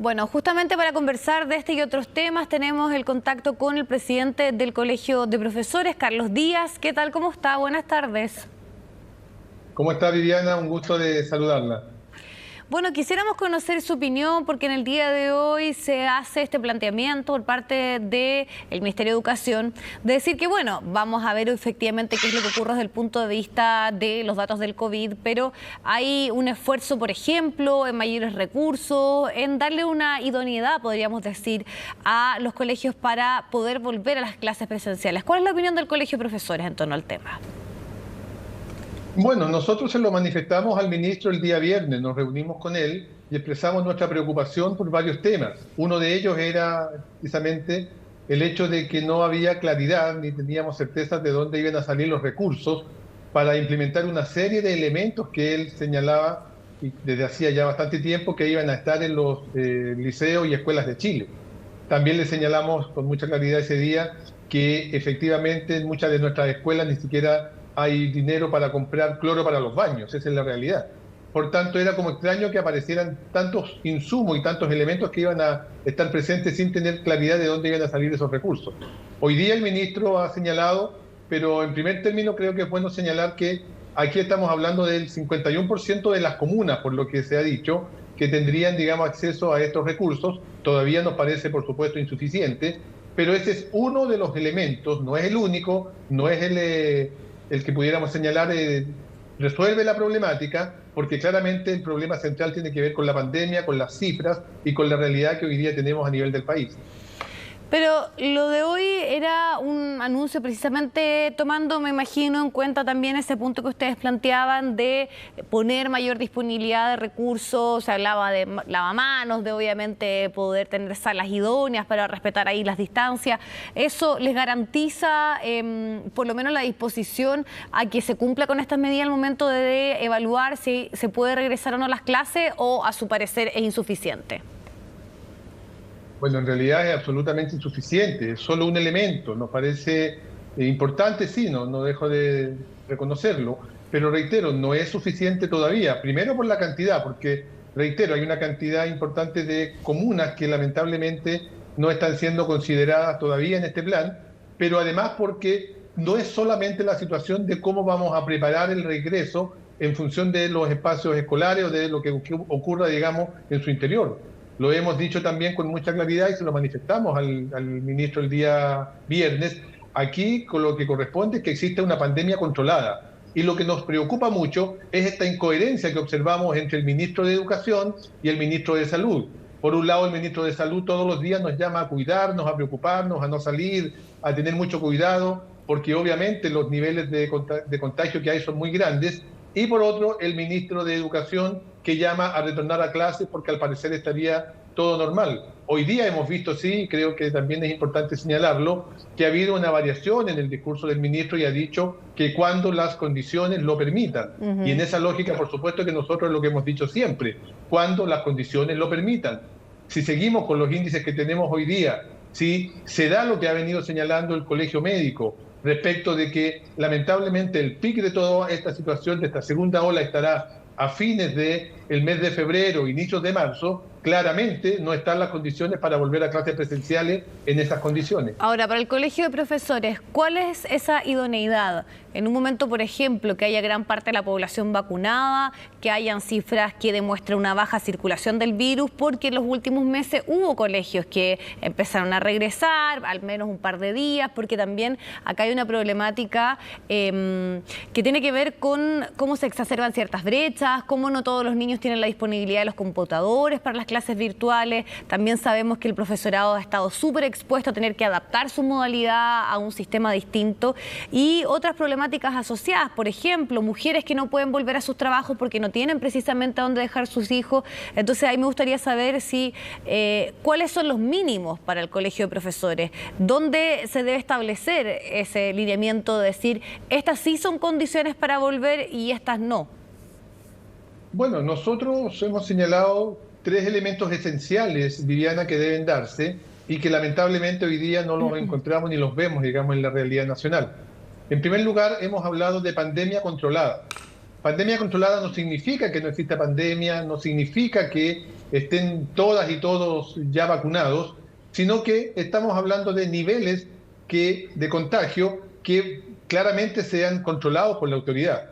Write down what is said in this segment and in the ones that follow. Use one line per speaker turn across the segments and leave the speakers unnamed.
Bueno, justamente para conversar de este y otros temas tenemos el contacto con el presidente del Colegio de Profesores, Carlos Díaz. ¿Qué tal? ¿Cómo está? Buenas tardes.
¿Cómo está, Viviana? Un gusto de saludarla.
Bueno, quisiéramos conocer su opinión porque en el día de hoy se hace este planteamiento por parte del Ministerio de Educación de decir que, bueno, vamos a ver efectivamente qué es lo que ocurre desde el punto de vista de los datos del COVID, pero hay un esfuerzo, por ejemplo, en mayores recursos, en darle una idoneidad, podríamos decir, a los colegios para poder volver a las clases presenciales. ¿Cuál es la opinión del Colegio de Profesores en torno al tema?
Bueno, nosotros se lo manifestamos al ministro el día viernes, nos reunimos con él y expresamos nuestra preocupación por varios temas. Uno de ellos era precisamente el hecho de que no había claridad ni teníamos certeza de dónde iban a salir los recursos para implementar una serie de elementos que él señalaba y desde hacía ya bastante tiempo que iban a estar en los liceos y escuelas de Chile. También le señalamos con mucha claridad ese día que efectivamente en muchas de nuestras escuelas ni siquiera hay dinero para comprar cloro para los baños, esa es la realidad. Por tanto, era como extraño que aparecieran tantos insumos y tantos elementos que iban a estar presentes sin tener claridad de dónde iban a salir esos recursos. Hoy día el ministro ha señalado, pero en primer término creo que es bueno señalar que aquí estamos hablando del 51% de las comunas, por lo que se ha dicho, que tendrían, digamos, acceso a estos recursos. Todavía nos parece, por supuesto, insuficiente, pero ese es uno de los elementos, no es el único, no es el que pudiéramos señalar resuelve la problemática, porque claramente el problema central tiene que ver con la pandemia, con las cifras y con la realidad que hoy día tenemos a nivel del país.
Pero lo de hoy era un anuncio precisamente tomando, me imagino, en cuenta también ese punto que ustedes planteaban de poner mayor disponibilidad de recursos. Se hablaba de lavamanos, de obviamente poder tener salas idóneas para respetar ahí las distancias. ¿Eso les garantiza por lo menos la disposición a que se cumpla con estas medidas al momento de evaluar si se puede regresar o no a las clases, o a su parecer es insuficiente?
Bueno, en realidad es absolutamente insuficiente, es solo un elemento. Nos parece importante, sí, no dejo de reconocerlo, pero reitero, no es suficiente todavía. Primero por la cantidad, porque, reitero, hay una cantidad importante de comunas que lamentablemente no están siendo consideradas todavía en este plan, pero además porque no es solamente la situación de cómo vamos a preparar el regreso en función de los espacios escolares o de lo que ocurra, digamos, en su interior. Lo hemos dicho también con mucha claridad y se lo manifestamos al ministro el día viernes. Aquí con lo que corresponde es que existe una pandemia controlada. Y lo que nos preocupa mucho es esta incoherencia que observamos entre el ministro de Educación y el ministro de Salud. Por un lado, el ministro de Salud todos los días nos llama a cuidarnos, a preocuparnos, a no salir, a tener mucho cuidado, porque obviamente los niveles de contagio que hay son muy grandes. Y por otro, el ministro de Educación que llama a retornar a clases porque al parecer estaría todo normal. Hoy día hemos visto, sí, creo que también es importante señalarlo, que ha habido una variación en el discurso del ministro y ha dicho que cuando las condiciones lo permitan. Y en esa lógica, por supuesto que nosotros lo que hemos dicho siempre, cuando las condiciones lo permitan. Si seguimos con los índices que tenemos hoy día, si se da lo que ha venido señalando el Colegio Médico, respecto de que lamentablemente el pic de toda esta situación, de esta segunda ola, estará a fines del mes de febrero, inicios de marzo, claramente no están las condiciones para volver a clases presenciales en esas condiciones.
Ahora, para el Colegio de Profesores, ¿cuál es esa idoneidad? En un momento, por ejemplo, que haya gran parte de la población vacunada, que hayan cifras que demuestren una baja circulación del virus, porque en los últimos meses hubo colegios que empezaron a regresar, al menos un par de días, porque también acá hay una problemática que tiene que ver con cómo se exacerban ciertas brechas, cómo no todos los niños tienen la disponibilidad de los computadores para las clases virtuales. También sabemos que el profesorado ha estado súper expuesto a tener que adaptar su modalidad a un sistema distinto, y otras problemáticas asociadas, por ejemplo, mujeres que no pueden volver a sus trabajos porque no tienen precisamente a dónde dejar sus hijos. Entonces ahí me gustaría saber si cuáles son los mínimos para el Colegio de Profesores, dónde se debe establecer ese lineamiento de decir estas sí son condiciones para volver y estas no.
Bueno, nosotros hemos señalado tres elementos esenciales, Viviana, que deben darse y que lamentablemente hoy día no los encontramos ni los vemos, digamos, en la realidad nacional. En primer lugar, hemos hablado de pandemia controlada. Pandemia controlada no significa que no exista pandemia, no significa que estén todas y todos ya vacunados, sino que estamos hablando de niveles de contagio que claramente sean controlados por la autoridad.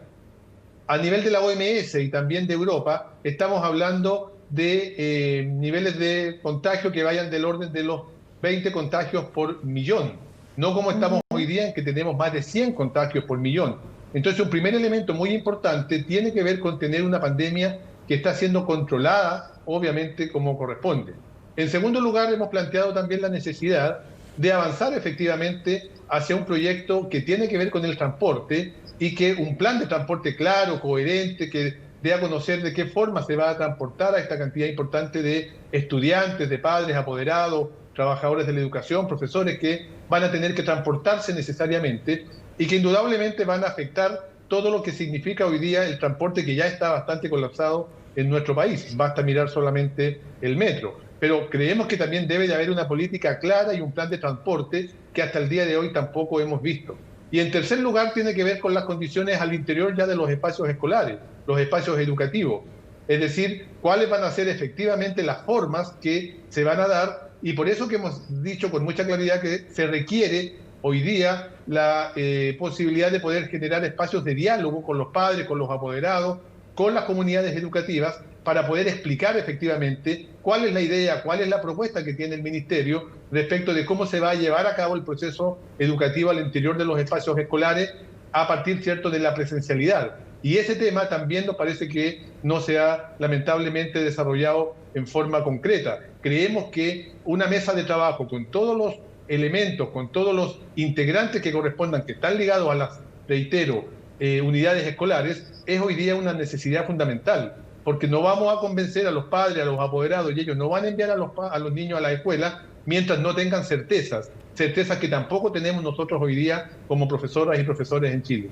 A nivel de la OMS y también de Europa, estamos hablando de niveles de contagio que vayan del orden de los 20 contagios por millón, no como estamos hoy día en que tenemos más de 100 contagios por millón. Entonces, un primer elemento muy importante tiene que ver con tener una pandemia que está siendo controlada, obviamente, como corresponde. En segundo lugar, hemos planteado también la necesidad de avanzar efectivamente hacia un proyecto que tiene que ver con el transporte y que un plan de transporte claro, coherente, que dé a conocer de qué forma se va a transportar a esta cantidad importante de estudiantes, de padres, apoderados, trabajadores de la educación, profesores que van a tener que transportarse necesariamente y que indudablemente van a afectar todo lo que significa hoy día el transporte que ya está bastante colapsado en nuestro país. Basta mirar solamente el metro. Pero creemos que también debe de haber una política clara y un plan de transporte que hasta el día de hoy tampoco hemos visto. Y en tercer lugar tiene que ver con las condiciones al interior ya de los espacios escolares, los espacios educativos. Es decir, cuáles van a ser efectivamente las formas que se van a dar, y por eso que hemos dicho con mucha claridad que se requiere hoy día la posibilidad de poder generar espacios de diálogo con los padres, con los apoderados, con las comunidades educativas, para poder explicar efectivamente cuál es la idea, cuál es la propuesta que tiene el Ministerio respecto de cómo se va a llevar a cabo el proceso educativo al interior de los espacios escolares a partir, ¿cierto?, de la presencialidad. Y ese tema también nos parece que no se ha lamentablemente desarrollado en forma concreta. Creemos que una mesa de trabajo con todos los elementos, con todos los integrantes que correspondan, que están ligados a las, reitero, unidades escolares, es hoy día una necesidad fundamental, porque no vamos a convencer a los padres, a los apoderados, y ellos no van a enviar a los niños a la escuela mientras no tengan certezas que tampoco tenemos nosotros hoy día como profesoras y profesores en Chile.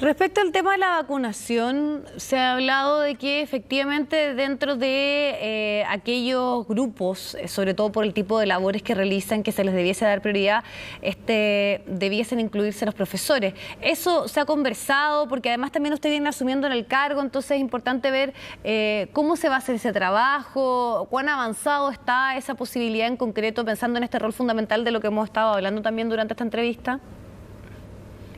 Respecto al tema de la vacunación, se ha hablado de que efectivamente dentro de aquellos grupos, sobre todo por el tipo de labores que realizan, que se les debiese dar prioridad, debiesen incluirse los profesores. Eso se ha conversado, porque además también usted viene asumiendo en el cargo, entonces es importante ver cómo se va a hacer ese trabajo, cuán avanzado está esa posibilidad en concreto, pensando en este rol fundamental de lo que hemos estado hablando también durante esta entrevista.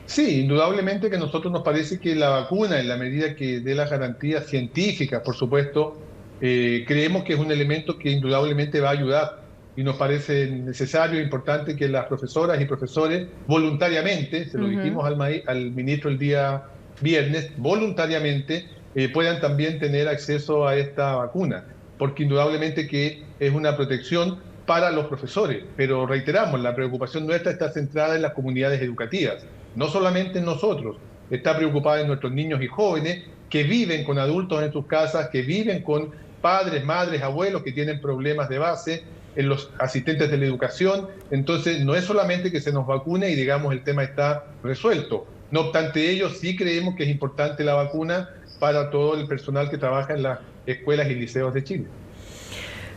Sí, indudablemente que a nosotros nos parece que la vacuna, en la medida que dé las garantías científicas, por supuesto, creemos que es un elemento que indudablemente va a ayudar, y nos parece necesario e importante que las profesoras y profesores voluntariamente, se lo dijimos al ministro el día viernes, voluntariamente puedan también tener acceso a esta vacuna, porque indudablemente que es una protección para los profesores, pero reiteramos, la preocupación nuestra está centrada en las comunidades educativas. No solamente en nosotros, está preocupada en nuestros niños y jóvenes que viven con adultos en sus casas, que viven con padres, madres, abuelos que tienen problemas de base, en los asistentes de la educación. Entonces, no es solamente que se nos vacune y digamos el tema está resuelto. No obstante ello, sí creemos que es importante la vacuna para todo el personal que trabaja en las escuelas y liceos de Chile.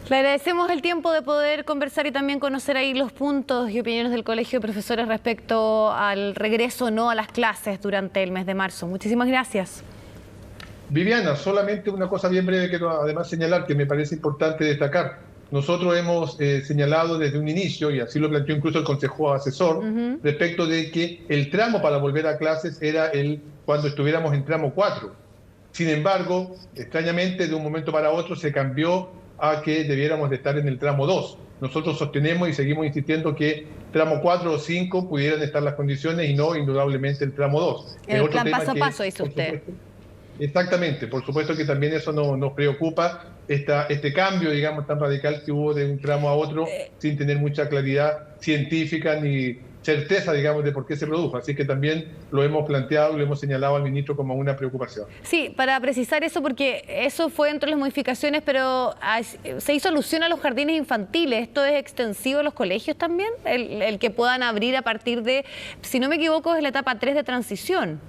Le agradecemos el tiempo de poder conversar y también conocer ahí los puntos y opiniones del Colegio de Profesores respecto al regreso o no a las clases durante el mes de marzo. Muchísimas gracias.
Viviana, solamente una cosa bien breve que además señalar, que me parece importante destacar. Nosotros hemos señalado desde un inicio, y así lo planteó incluso el Consejo Asesor, respecto de que el tramo para volver a clases era cuando estuviéramos en tramo 4. Sin embargo, extrañamente, de un momento para otro se cambió a que debiéramos de estar en el tramo 2. Nosotros sostenemos y seguimos insistiendo que tramo 4 o 5 pudieran estar las condiciones y no indudablemente el tramo 2.
El plan paso a paso, dice usted.
Exactamente, por supuesto que también eso nos preocupa, este cambio, digamos, tan radical que hubo de un tramo a otro sin tener mucha claridad científica ni certeza, digamos, de por qué se produjo. Así que también lo hemos planteado, lo hemos señalado al ministro como una preocupación.
Sí, para precisar eso, porque eso fue entre las modificaciones, pero se hizo alusión a los jardines infantiles. ¿Esto es extensivo a los colegios también? El que puedan abrir a partir de, si no me equivoco, es la etapa 3 de transición.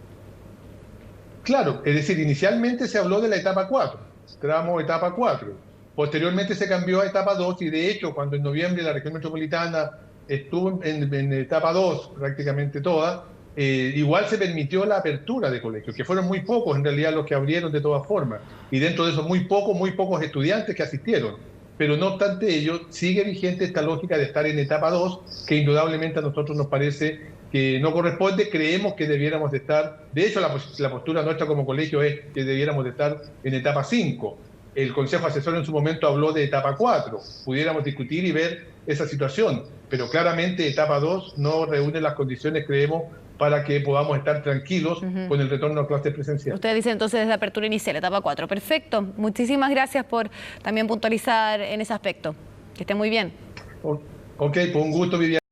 Claro, es decir, inicialmente se habló de la etapa 4, tramo etapa 4. Posteriormente se cambió a etapa 2 y de hecho cuando en noviembre la región metropolitana estuvo en etapa 2 prácticamente toda, igual se permitió la apertura de colegios, que fueron muy pocos en realidad los que abrieron de todas formas, y dentro de esos muy pocos estudiantes que asistieron. Pero no obstante ello, sigue vigente esta lógica de estar en etapa 2, que indudablemente a nosotros nos parece que no corresponde. Creemos que debiéramos de estar, de hecho la postura nuestra como colegio es que debiéramos de estar en etapa 5. El Consejo Asesor en su momento habló de etapa 4. Pudiéramos discutir y ver esa situación, pero claramente etapa 2 no reúne las condiciones, creemos, para que podamos estar tranquilos con el retorno a clases presenciales.
Usted dice entonces desde apertura inicial, etapa 4. Perfecto. Muchísimas gracias por también puntualizar en ese aspecto. Que esté muy bien.
Ok, pues un gusto, Viviana.